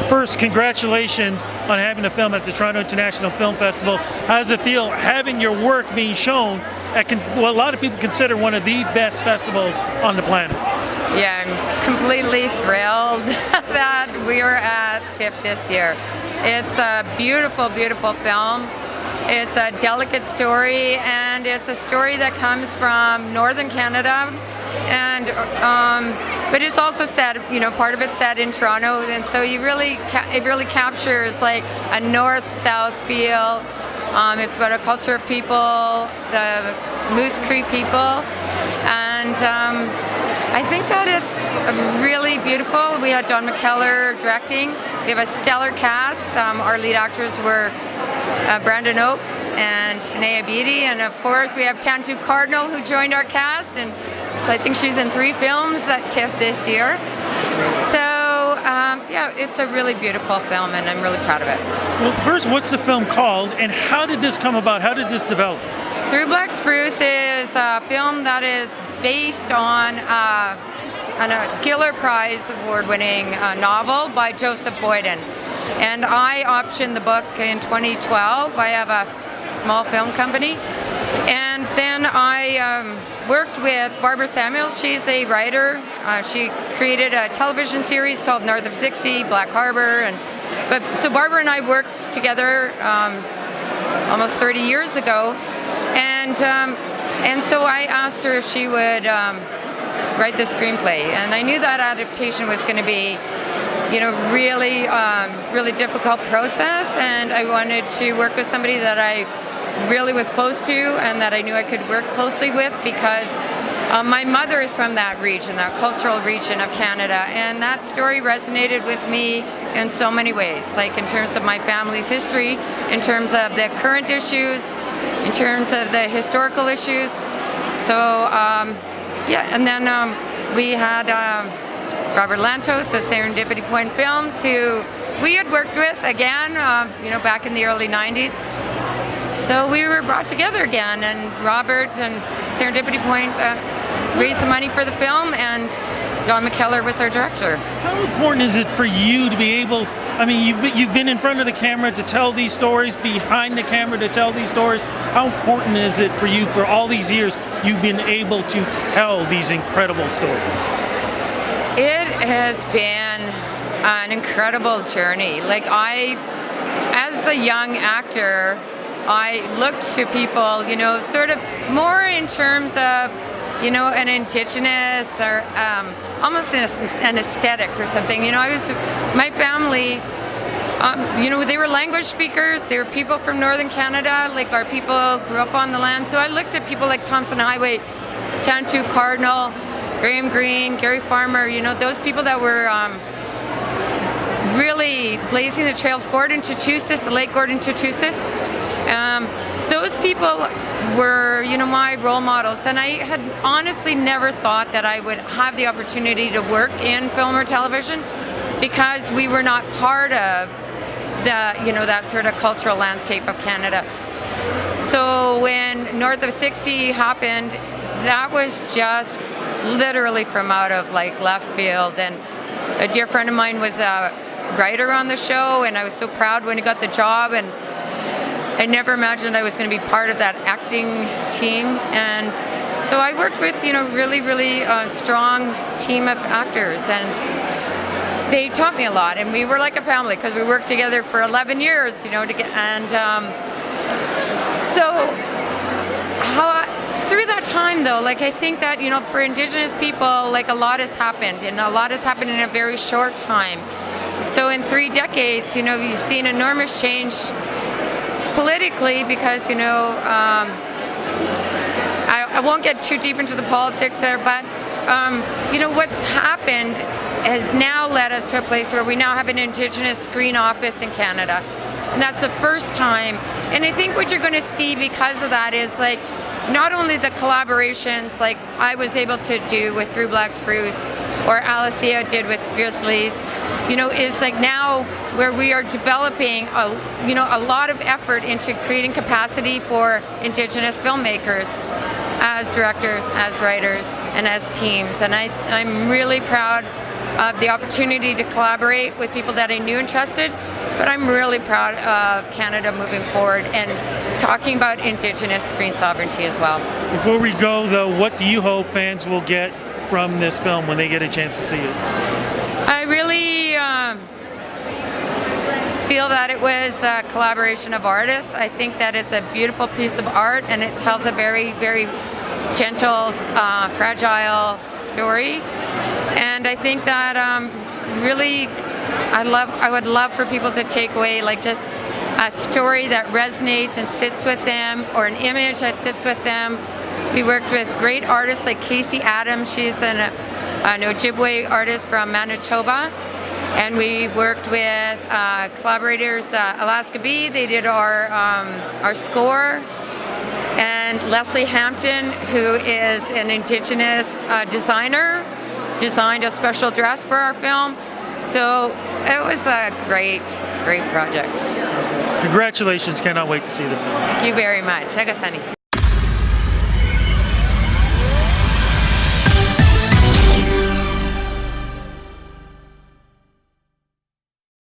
First, congratulations on having a film at the Toronto International Film Festival. How does it feel having your work being shown at what a lot of people consider one of the best festivals on the planet? Yeah, I'm completely thrilled that we were at TIFF this year. It's a beautiful, beautiful film. It's a delicate story, and it's a story that comes from Northern Canada, and but it's also set, part of it's set in Toronto, and so it really captures like a north-south feel. It's about a culture of people, the Moose Cree people, and I think that it's really beautiful. We had Don McKellar directing. We have a stellar cast. Our lead actors were Brandon Oakes and Tanea Beatty, and of course we have Tantu Cardinal, who joined our cast, and so I think she's in 3 films at TIFF this year. So yeah, it's a really beautiful film, and I'm really proud of it. Well, first, what's the film called, and how did this come about? How did this develop? Through Black Spruce is a film that is based on a Giller Prize award-winning novel by Joseph Boyden. And I optioned the book in 2012. I have a small film company. And then I worked with Barbara Samuels. She's a writer. She created a television series called North of 60, Black Harbor. So Barbara and I worked together almost 30 years ago. And so I asked her if she would write the screenplay. And I knew that adaptation was going to be really difficult process, and I wanted to work with somebody that I really was close to and that I knew I could work closely with, because my mother is from that region, that cultural region of Canada, and that story resonated with me in so many ways, like in terms of my family's history, in terms of the current issues, in terms of the historical issues. So yeah, and then we had Robert Lantos with Serendipity Point Films, who we had worked with again, back in the early 90s. So we were brought together again, and Robert and Serendipity Point raised the money for the film, and Don McKellar was our director. How important is it for you to be able, you've been in front of the camera to tell these stories, behind the camera to tell these stories. How important is it for you, for all these years, you've been able to tell these incredible stories? It has been an incredible journey. As a young actor, I looked to people, sort of more in terms of, an indigenous or almost an aesthetic or something. My family, they were language speakers. They were people from Northern Canada. Like, our people grew up on the land. So I looked at people like Thompson Highway, Tantu Cardinal, Graham Greene, Gary Farmer, those people that were really blazing the trails. Gordon Tutussis, the late Gordon Tutussis. Those people were, my role models. And I had honestly never thought that I would have the opportunity to work in film or television, because we were not part of that sort of cultural landscape of Canada. So when North of 60 happened, that was just literally from out of left field. And a dear friend of mine was a writer on the show, and I was so proud when he got the job, and I never imagined I was going to be part of that acting team. And so I worked with really strong team of actors, and they taught me a lot, and we were like a family because we worked together for 11 years, through that time, though, I think that, for Indigenous people, a lot has happened, and a lot has happened in a very short time. So in 3 decades, you've seen enormous change politically, because, I won't get too deep into the politics there, but, what's happened has now led us to a place where we now have an Indigenous Screen Office in Canada. And that's the first time. And I think what you're going to see because of that is, not only the collaborations like I was able to do with Through Black Spruce, or Alethea did with Grizzlies, is now where we are developing a lot of effort into creating capacity for Indigenous filmmakers as directors, as writers, and as teams. And I'm really proud the opportunity to collaborate with people that I knew and trusted. But I'm really proud of Canada moving forward and talking about Indigenous screen sovereignty as well. Before we go, though, what do you hope fans will get from this film when they get a chance to see it? I really feel that it was a collaboration of artists. I think that it's a beautiful piece of art, and it tells a very, very gentle, fragile story. And I think that really, I would love for people to take away like just a story that resonates and sits with them, or an image that sits with them. We worked with great artists like Casey Adams. She's an Ojibwe artist from Manitoba. And we worked with collaborators, Alaska Bee, they did our score. And Leslie Hampton, who is an Indigenous designer, designed a special dress for our film. So it was a great, great project. Congratulations, cannot wait to see the film. Thank you very much. Agasani.